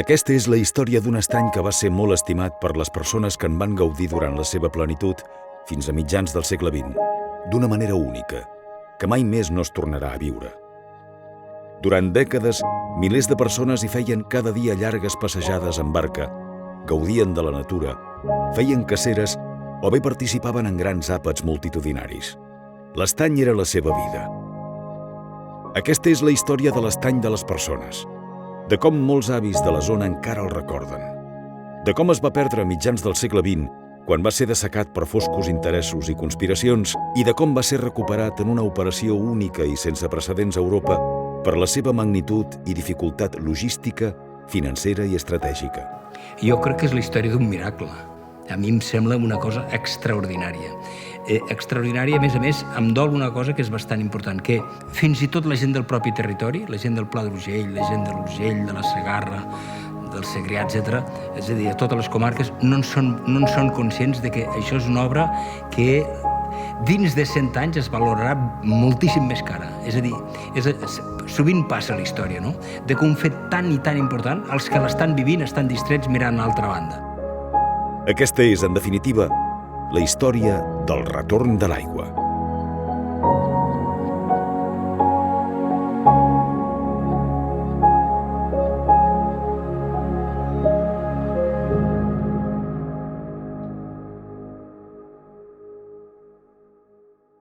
Aquesta és la història d'un estany que va ser molt estimat per les persones que en van gaudir durant la seva plenitud fins a mitjans del segle XX, d'una manera única, que mai més no es tornarà a viure. Durant dècades, milers de persones hi feien cada dia llargues passejades en barca, gaudien de la natura, feien caceres o bé participaven en grans àpats multitudinaris. L'estany era la seva vida. Aquesta és la història de l'estany de les persones, de com molts avis de la zona encara el recorden, de com es va perdre a mitjans del segle XX, quan va ser dessecat per foscos interessos i conspiracions, i de com va ser recuperat en una operació única i sense precedents a Europa per la seva magnitud i dificultat logística, financera i estratègica. Jo crec que és la història d'un miracle. A mi em sembla una cosa extraordinària. Extraordinària, a més, em dol una cosa que és bastant important, que fins i tot la gent del propi territori, la gent del Pla d'Urgell, la gent de l'Urgell, de la Segarra, del Segrià, etc., és a dir, a totes les comarques, no en són conscients de que això és una obra que dins de 100 anys es valorarà moltíssim més cara. És a dir, sovint passa a la història, no? De que un fet tan i tan important, els que l'estan vivint estan distrets mirant a l'altra banda. Aquesta és, en definitiva, la història del retorn de l'aigua.